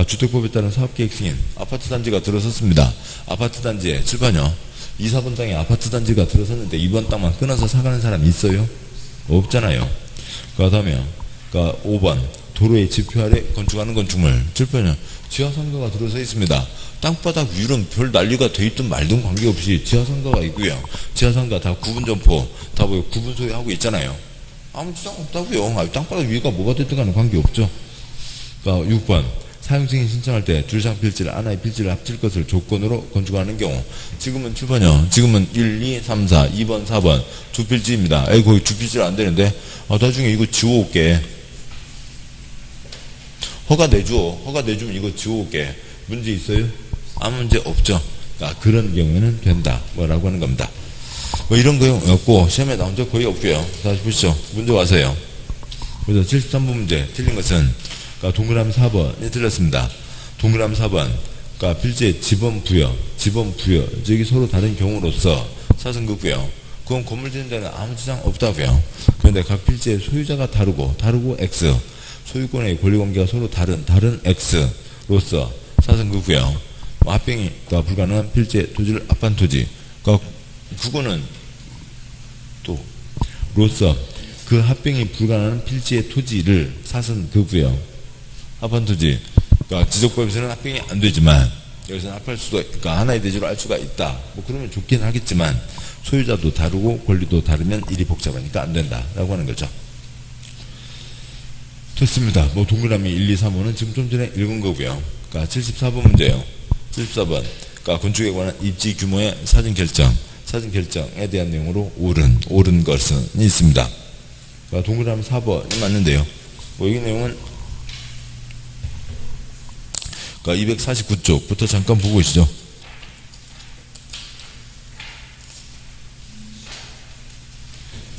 주택법에 따른 사업계획 승인 아파트 단지가 들어섰습니다. 아파트 단지에 7번이요. 2, 4번 땅에 아파트 단지가 들어섰는데 2번 땅만 끊어서 사가는 사람이 있어요? 없잖아요. 그 다음에 5번 도로의 지표 아래 건축하는 건축물 7번이요. 지하상가가 들어서 있습니다. 땅바닥 위로는 별 난리가 돼 있든 말든 관계없이 지하상가가 있고요. 지하상가 다 구분점포 다 구분 소유하고 있잖아요. 아무 지장 없다고요. 땅바닥 위가 뭐가 됐든 간에 관계없죠. 6번 사용승인 신청할 때 둘상 필지를 하나의 필지를 합칠 것을 조건으로 건축하는 경우 지금은 7번이요. 지금은 1, 2, 3, 4, 2번, 4번 두 필지입니다. 거기 두 필지를 안 되는데 나중에 이거 지워올게. 허가 내주면 이거 지워올게. 문제 있어요? 아무 문제 없죠. 그런 경우에는 된다. 뭐라고 하는 겁니다. 이런 거 없고 시험에 나온 적 거의 없고요. 다시 보시죠. 문제 와서요. 그래서 73번 문제 틀린 것은 동그라미 4번이 틀렸습니다. 동그라미 4번 필지의 지번 부여 즉이 서로 다른 경우로서 사승급고요. 그건 건물 짓는 데는 아무 지장 없다고요. 그런데 각 필지의 소유자가 다르고 X 소유권의 권리관계가 서로 다른 X로서 사승급고요. 합병이 불가능한 필지의 토지를 합한 토지 그거는 또 로서 그 합병이 불가능한 필지의 토지를 사승급고요. 합한 토지 지적법에서는 합병이 안 되지만 여기서는 합할 수도 하나의 대지로 할 수가 있다. 그러면 좋긴 하겠지만 소유자도 다르고 권리도 다르면 일이 복잡하니까 안 된다라고 하는 거죠. 됐습니다. 동그라미 1, 2, 3, 5는 지금 좀 전에 읽은 거고요. 74번 문제예요. 74번 건축에 관한 입지 규모의 사전 결정에 대한 내용으로 옳은 것은 있습니다. 동그라미 4번이 맞는데요. 여기 내용은 249쪽부터 잠깐 보고 계시죠.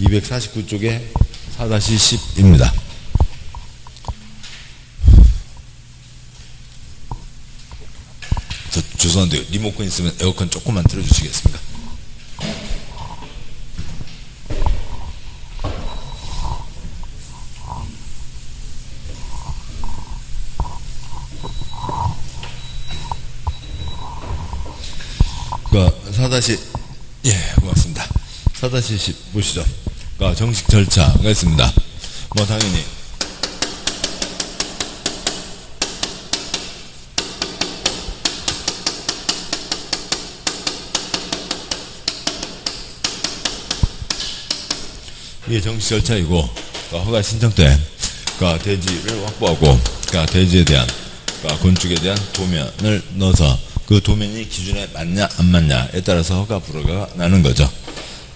249쪽에 4-10입니다. 죄송한데요. 리모컨 있으면 에어컨 조금만 틀어주시겠습니까? 고맙습니다. 4-10 보시죠. 정식 절차가 있습니다. 당연히 이게 정식 절차이고, 허가 신청 때 대지를 확보하고 대지에 대한 건축에 대한 도면을 넣어서 그 도면이 기준에 맞냐 안 맞냐에 따라서 허가 불허가 나는 거죠.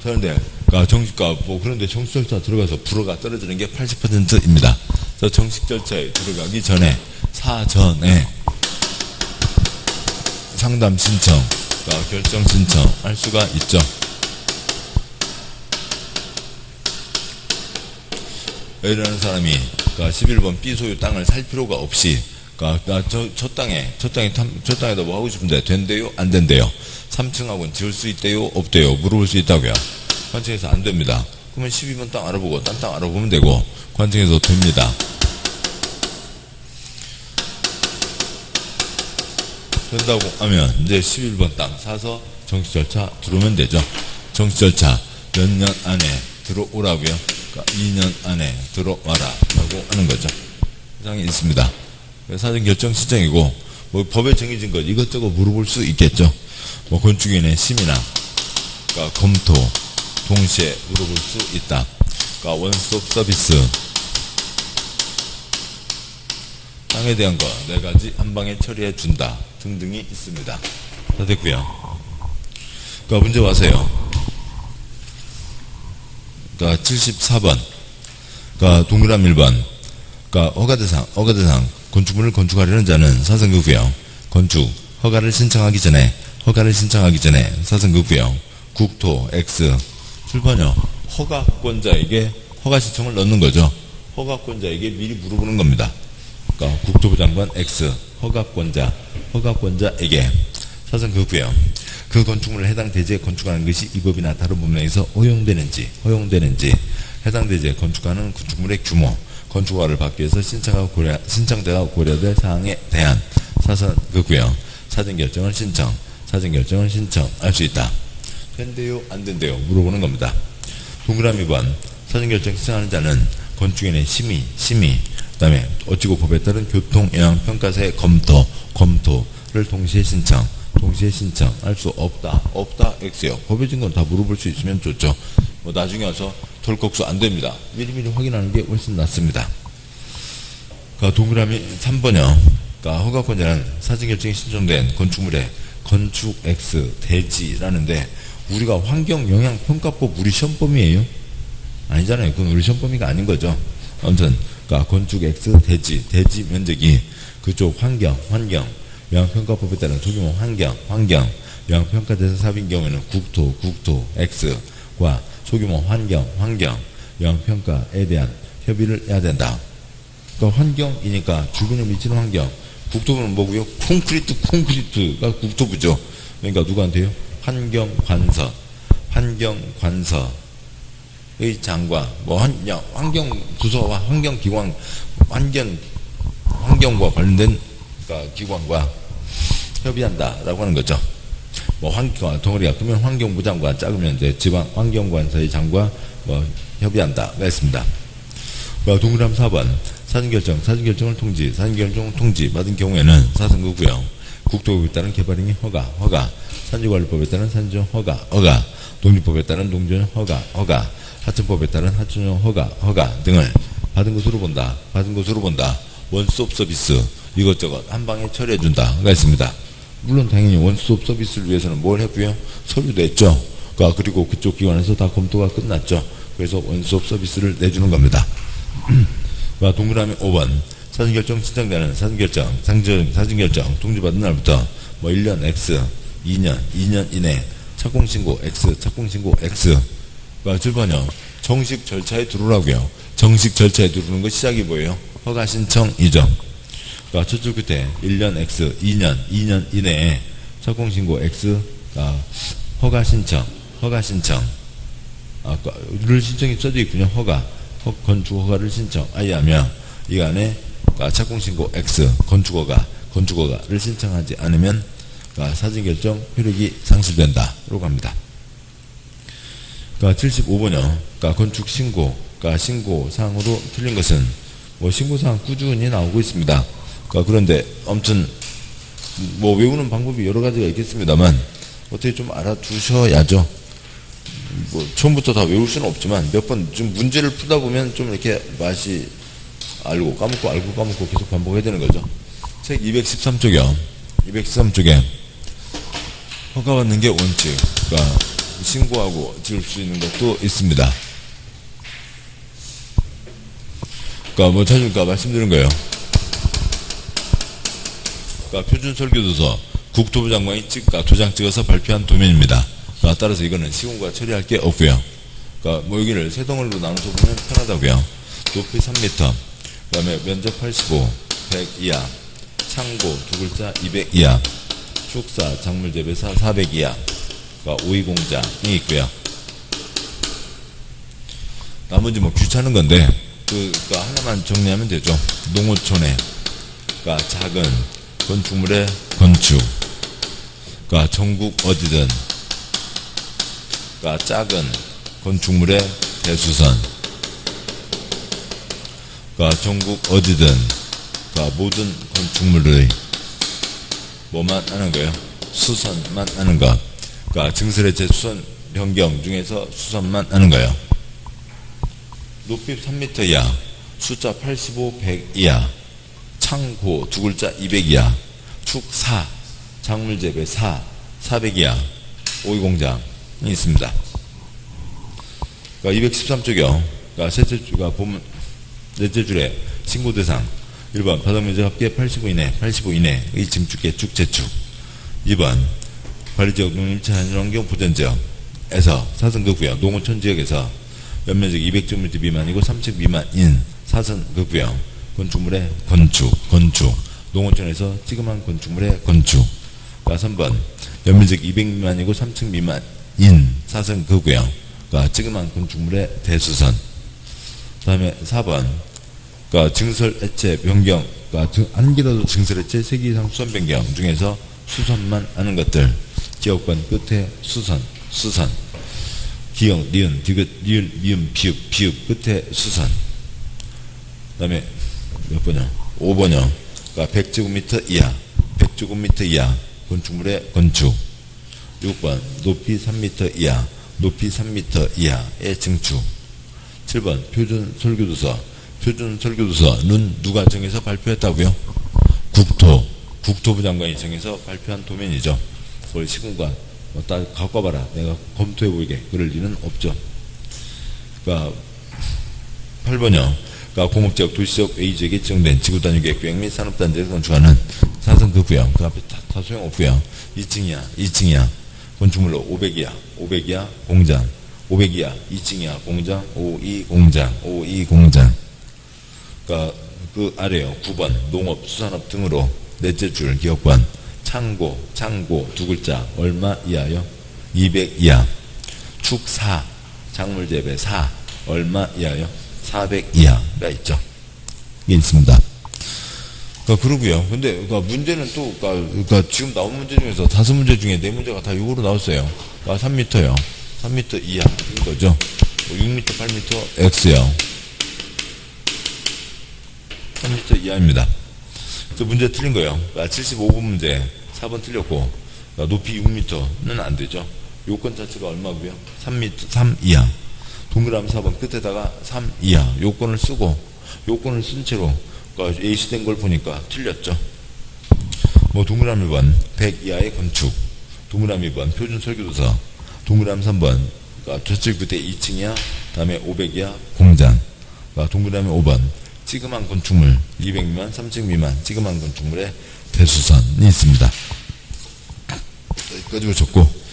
그런데 그런데 정식 절차 들어가서 불허가 떨어지는 게 80%입니다. 그래서 정식 절차에 들어가기 전에 사전에 상담 신청, 결정 신청 할 수가 있죠. A라는 사람이 11번 B 소유 땅을 살 필요가 없이 저 땅에다 뭐 하고 싶은데 된대요? 안 된대요? 3층하고는 지을 수 있대요? 없대요? 물어볼 수 있다고요. 관청에서 안 됩니다. 그러면 12번 땅 알아보고 딴 땅 알아보면 되고, 관청에서 됩니다. 된다고 하면 이제 11번 땅 사서 정식 절차 들어오면 되죠. 정식 절차 몇 년 안에 들어오라고요. 2년 안에 들어와라 라고 하는 거죠. 이상이 있습니다. 사전결정 신청이고, 법에 정해진 것 이것저것 물어볼 수 있겠죠. 건축인의 심의나 검토 동시에 물어볼 수 있다. 원스톱 서비스, 땅에 대한 거 4가지 한 방에 처리해 준다 등등이 있습니다. 다 됐고요. 문제 와세요. 74번 동그라미 1번 허가대상 건축물을 건축하려는 자는 사성구구역 건축 허가를 신청하기 전에 사성구구역 국토 X 7번요. 허가권자에게 허가 신청을 넣는 거죠. 허가권자에게 미리 물어보는 겁니다. 국토부 장관 X 허가권자에게 사성구구역 그 건축물을 해당 대지에 건축하는 것이 이 법이나 다른 법령에서 허용되는지 해당 대지에 건축하는 건축물의 규모, 건축허가를 받기 위해서 신청자가 고려될 사항에 대한 사전구구역 사전결정을 신청할 수 있다. 된대요? 안 된대요? 물어보는 겁니다. 동그라미 번 사전결정 신청하는 자는 건축인의 심의 그 다음에 어찌고 법에 따른 교통영향평가사의 검토를 동시에 신청할 수 없다 X요. 법에 진 건 다 물어볼 수 있으면 좋죠. 나중에 와서 덜컥수 안 됩니다. 미리미리 확인하는 게 훨씬 낫습니다. 동그라미 3번요. 허가권자는 사전결정이 신청된 건축물의 건축 X 대지라는데, 우리가 환경영향평가법 우리 시험범위예요? 아니잖아요. 그건 우리 시험범위가 아닌 거죠. 아무튼 건축 X 대지 면적이 그쪽 환경 영향평가법에 따른 소규모 환경 영향평가 대상 사업인 경우에는 국토 X과 소규모 환경 영향평가에 대한 협의를 해야 된다. 환경이니까 주변에 미치는 환경, 국토부는 뭐고요? 콘크리트가 국토부죠. 그러니까 누구한테요? 환경관서의 장관, 환경부서와 환경기관, 환경과 관련된 기관과 협의한다라고 하는 거죠. 덩어리가 크면 환경부 장관, 작으면 이제 지방 환경관서의 장관 협의한다가 있습니다. 동그라미 4번 사전결정을 통지 받은 경우에는 사성구구역 국토법에 따른 개발행위 허가 산지관리법에 따른 산지용 허가 독립법에 따른 농지용 허가 하천법에 따른 하천용 허가 등을 받은 것으로 본다. 원스톱 서비스 이것저것 한 방에 처리해 준다가 있습니다. 물론 당연히 원스톱 서비스를 위해서는 뭘 했고요? 서류도 했죠. 그리고 그쪽 기관에서 다 검토가 끝났죠. 그래서 원스톱 서비스를 내주는 겁니다. 동그라미 5번 사전결정 신청자는 사전결정 통지받은 날부터 1년 X 2년 이내 착공신고 X 7번요. 정식 절차에 들어오라고요. 정식 절차에 들어오는 거 시작이 뭐예요? 허가 신청이죠. 그러니까 저쪽 끝에 1년 X, 2년 이내에 착공신고 X가 허가 신청, 를 신청이 써져 있군요. 건축 허가를 신청하야며 이 안에 착공신고 X, 건축허가를 신청하지 않으면 사전결정 효력이 상실된다. 라고 합니다. 75번요. 신고사항으로 틀린 것은 신고사항 꾸준히 나오고 있습니다. 그런데 아무튼 외우는 방법이 여러 가지가 있겠습니다만 어떻게 좀 알아두셔야죠. 처음부터 다 외울 수는 없지만 몇 번 좀 문제를 풀다 보면 좀 이렇게 맛이 알고 까먹고 계속 반복해야 되는 거죠. 책 213쪽이요. 213쪽에 허가받는 게 원칙. 신고하고 지을 수 있는 것도 있습니다. 찾으니까 말씀드린 거예요. 표준설계도서 국토부 장관이 도장 찍어서 발표한 도면입니다. 따라서 이거는 시공과 처리할 게 없고요. 여기를 세 덩어리로 나눠서 보면 편하다고요. 높이 3m, 그 다음에 면적 85, 100 이하, 창고 두 글자 200 이하, 축사, 작물재배사 400 이하, 5.2공장이 있고요. 나머지 귀찮은 건데, 하나만 정리하면 되죠. 농어촌에, 작은 건축물의 건축, 전국 어디든, 작은 건축물의 대수선, 전국 어디든, 모든 건축물의 뭐만 하는 거예요? 수선만 하는 것. 증설해체 수선 변경 중에서 수선만 하는 거예요. 높이 3m 이하, 숫자 85, 100 이하, 창고 두 글자 200 이하, 축 4, 작물재배 4, 400 이하, 5.2공장이 있습니다. 213쪽이요. 셋째 주가 보면 넷째 줄에 신고 대상 1번 바닥면적 합계 85 이내의 증축, 개축, 재축. 2번 관리지역 농림체 한일환경 보전지역에서 사선급구역 농어촌 지역에서 연면적 200제곱미터 미만이고 3층 미만인 사선급구역 건축물의 건축 농어촌에서 찌그만 건축물의 건축. 3번 연면적 200 미만이고 3층 미만인 사선급구역 찌그만 건축물의 대수선. 그 다음에 4번 증설해체 변경 한 개라도 증설해체 3개 이상 수선 변경 중에서 수선만 하는 것들. 기역번 끝에 수선 기역, 니은, 디귿, 리을, 미음, 비읍 끝에 수선. 그 다음에 몇 번이요? 5번이요. 100제곱미터 이하 건축물의 건축. 6번 높이 3m 이하의 증축. 7번 표준설계도서는 누가 정해서 발표했다고요? 국토부 장관이 정해서 발표한 도면이죠. 그걸 시군과 갖고 와봐라 내가 검토해 보이게 그럴 리는 없죠. 8번이요. 공업지역, 도시지역, A지역에 지정된 지구단위 계획 및 산업단지에서 건축하는 사선급구역 그 앞에 다 소용없고요. 2층 이하 건축물로 500 이하 공장 500 이하 2층 이하 공장 5.2공장. 그 아래요. 9번 농업, 수산업 등으로 넷째 줄 기업관 창고 두 글자 얼마 이하요? 200 이하. 축 4 작물재배 4 얼마 이하요? 400 이하가 있죠. 이게 있습니다. 그러고요. 근데 문제는 또 지금 나온 문제 중에서 5문제 중에 4문제가 다 이거로 나왔어요. 3m요. 3m 이하인 거죠. 6m, 8m X요. 3m 이하입니다. 문제 틀린 거예요. 75번 문제 4번 틀렸고 높이 6m는 안 되죠. 요건 자체가 얼마고요? 3 이하. 동그라미 4번 끝에다가 3 이하 요건을 쓰고 요건을 쓴 채로 A시된 걸 보니까 틀렸죠. 동그라미 1번 100 이하의 건축, 동그라미 2번 표준설계도서, 동그라미 3번 저쪽 끝에 2층 이하 다음에 500 이하 공장, 동그라미 5번 찌그만 건축물 200 미만 3층 미만 찌그만 건축물의 대수선이 있습니다. 여기까지 적고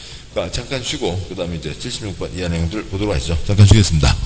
잠깐 쉬고 그 다음에 이제 76번 이하 내용들 보도록 하시죠. 잠깐 쉬겠습니다.